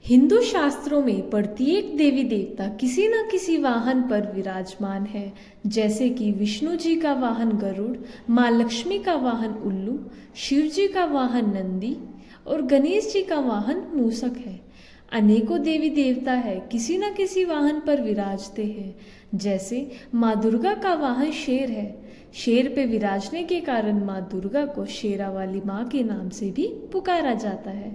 हिंदू शास्त्रों में प्रत्येक देवी देवता किसी न किसी वाहन पर विराजमान है। जैसे कि विष्णु जी का वाहन गरुड़, माँ लक्ष्मी का वाहन उल्लू, शिव जी का वाहन नंदी और गणेश जी का वाहन मूषक है। अनेकों देवी देवता है किसी न किसी वाहन पर विराजते हैं। जैसे माँ दुर्गा का वाहन शेर है। शेर पे विराजने के कारण माँ दुर्गा को शेरा वाली माँ के नाम से भी पुकारा जाता है।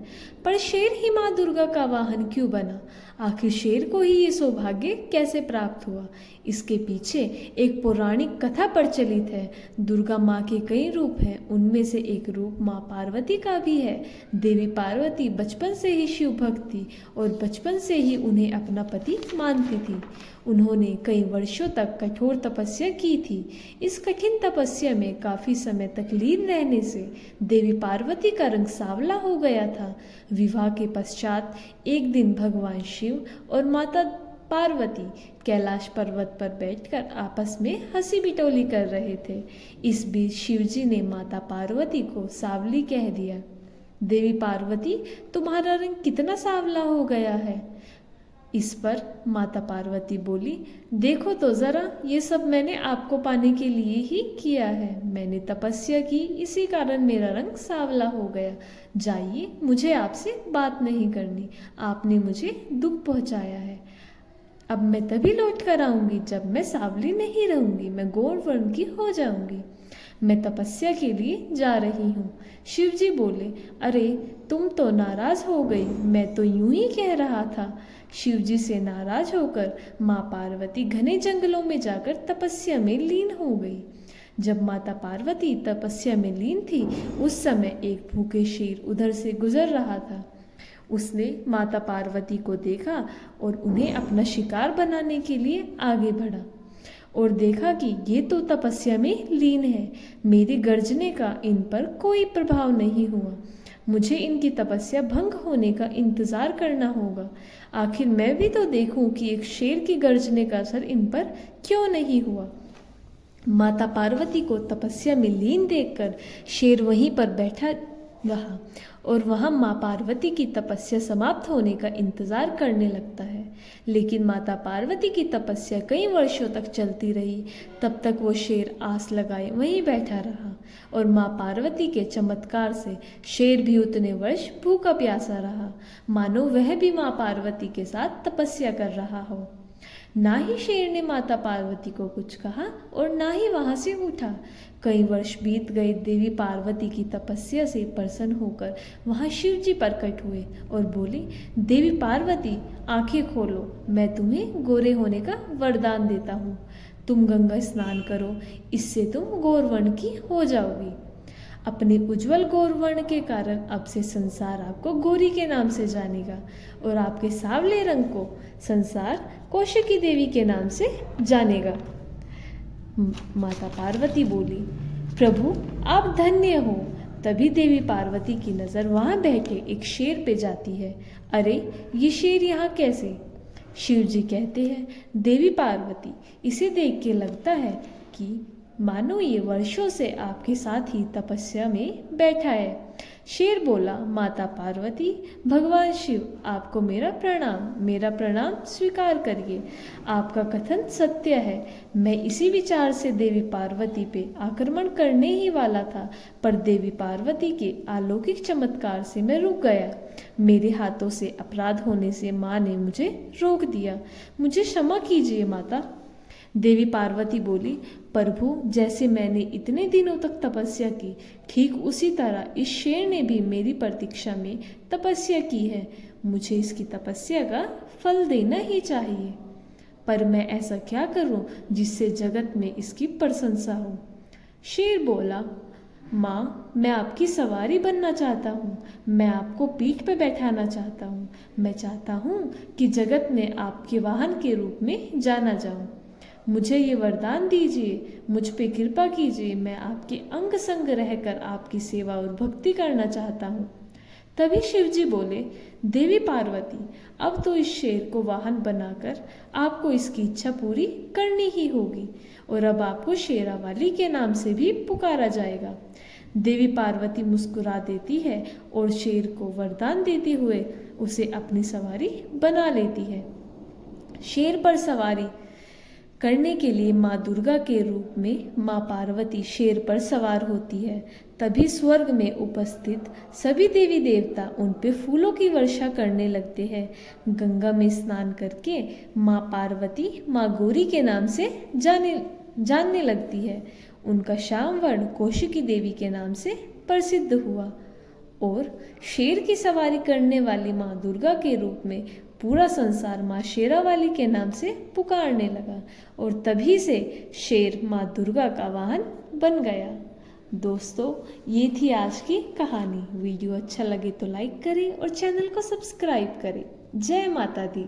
पर शेर ही माँ दुर्गा का वाहन क्यों बना? आखिर शेर को ही ये सौभाग्य कैसे प्राप्त हुआ? इसके पीछे एक पौराणिक कथा प्रचलित है। दुर्गा माँ के कई रूप हैं, उनमें से एक रूप माँ पार्वती का भी है। देवी पार्वती बचपन से ही शिव भक्त थी और बचपन से ही उन्हें अपना पति मानती थी। उन्होंने कई वर्षों तक कठोर तपस्या की थी। इस कठिन तपस्या में काफी समय तक लीन रहने से देवी पार्वती का रंग सांवला हो गया था। विवाह के पश्चात एक दिन भगवान शिव और माता पार्वती कैलाश पर्वत पर बैठकर आपस में हंसी बिटौली कर रहे थे। इस बीच शिवजी ने माता पार्वती को सांवली कह दिया। देवी पार्वती, तुम्हारा रंग कितना सांवला हो गया है? इस पर माता पार्वती बोली, देखो तो जरा, ये सब मैंने आपको पाने के लिए ही किया है। मैंने तपस्या की, इसी कारण मेरा रंग सांवला हो गया। जाइए, मुझे आपसे बात नहीं करनी। आपने मुझे दुख पहुंचाया है। अब मैं तभी लौट कर आऊंगी जब मैं सांवली नहीं रहूंगी, मैं गौर वर्ण की हो जाऊंगी। मैं तपस्या के लिए जा रही हूँ। शिवजी बोले, अरे तुम तो नाराज हो गई, मैं तो यूं ही कह रहा था। शिवजी से नाराज होकर माँ पार्वती घने जंगलों में जाकर तपस्या में लीन हो गई। जब माता पार्वती तपस्या में लीन थी, उस समय एक भूखे शेर उधर से गुजर रहा था। उसने माता पार्वती को देखा और उन्हें अपना शिकार बनाने के लिए आगे बढ़ा और देखा कि ये तो तपस्या में लीन है। मेरे गर्जने का इन पर कोई प्रभाव नहीं हुआ। मुझे इनकी तपस्या भंग होने का इंतजार करना होगा। आखिर मैं भी तो देखूं कि एक शेर की गर्जने का असर इन पर क्यों नहीं हुआ। माता पार्वती को तपस्या में लीन देखकर शेर वहीं पर बैठा रहा और वहां माँ पार्वती की तपस्या समाप्त होने का इंतजार करने लगता है। लेकिन माता पार्वती की तपस्या कई वर्षों तक चलती रही। तब तक वो शेर आस लगाए वहीं बैठा रहा और माँ पार्वती के चमत्कार से शेर भी उतने वर्ष भूखा प्यासा रहा, मानो वह भी माँ पार्वती के साथ तपस्या कर रहा हो। ना ही शेर ने माता पार्वती को कुछ कहा और ना ही वहां से उठा। कई वर्ष बीत गए। देवी पार्वती की तपस्या से प्रसन्न होकर वहां शिव जी प्रकट हुए और बोले, देवी पार्वती, आंखें खोलो, मैं तुम्हें गोरे होने का वरदान देता हूँ। तुम गंगा स्नान करो, इससे तुम गौरवर्ण की हो जाओगी। अपने उज्जवल गौरवर्ण के कारण अब से संसार आपको गौरी के नाम से जानेगा और आपके सांवले रंग को संसार कौशिकी देवी के नाम से जानेगा। माता पार्वती बोली, प्रभु आप धन्य हो। तभी देवी पार्वती की नज़र वहां बैठे एक शेर पे जाती है। अरे ये शेर यहाँ कैसे? शिव जी कहते हैं, देवी पार्वती, इसे देख के लगता है कि मानो ये वर्षों से आपके साथ ही तपस्या में बैठा है। शेर बोला, माता पार्वती, भगवान शिव, आपको मेरा प्रणाम स्वीकार करिए। आपका कथन सत्य है। मैं इसी विचार से देवी पार्वती पे आक्रमण करने ही वाला था, पर देवी पार्वती के अलौकिक चमत्कार से मैं रुक गया। मेरे हाथों से अपराध होने से माँ ने मुझे रोक दिया। मुझे क्षमा कीजिए माता। देवी पार्वती बोली, प्रभु, जैसे मैंने इतने दिनों तक तपस्या की, ठीक उसी तरह इस शेर ने भी मेरी प्रतीक्षा में तपस्या की है। मुझे इसकी तपस्या का फल देना ही चाहिए। पर मैं ऐसा क्या करूं जिससे जगत में इसकी प्रशंसा हो? शेर बोला, माँ, मैं आपकी सवारी बनना चाहता हूँ। मैं आपको पीठ पर बैठाना चाहता हूँ। मैं चाहता हूँ कि जगत में आपके वाहन के रूप में जाना जाऊँ। मुझे ये वरदान दीजिए, मुझ पे कृपा कीजिए। मैं आपके अंग संग रहकर आपकी सेवा और भक्ति करना चाहता हूँ। तभी शिवजी बोले, देवी पार्वती, अब तो इस शेर को वाहन बनाकर आपको इसकी इच्छा पूरी करनी ही होगी और अब आपको शेरावाली के नाम से भी पुकारा जाएगा। देवी पार्वती मुस्कुरा देती है और शेर को वरदान देते हुए उसे अपनी सवारी बना लेती है। शेर पर सवारी करने के लिए माँ दुर्गा के रूप में माँ पार्वती शेर पर सवार होती है। तभी स्वर्ग में उपस्थित सभी देवी देवता उन पे फूलों की वर्षा करने लगते हैं। गंगा में स्नान करके माँ पार्वती माँ गौरी के नाम से जानने लगती है। उनका श्याम वर्ण कौशिकी देवी के नाम से प्रसिद्ध हुआ और शेर की सवारी करने वाली माँ दुर्गा के रूप में पूरा संसार माँ शेरावाली के नाम से पुकारने लगा और तभी से शेर माँ दुर्गा का वाहन बन गया। दोस्तों, ये थी आज की कहानी। वीडियो अच्छा लगे तो लाइक करें और चैनल को सब्सक्राइब करें। जय माता दी।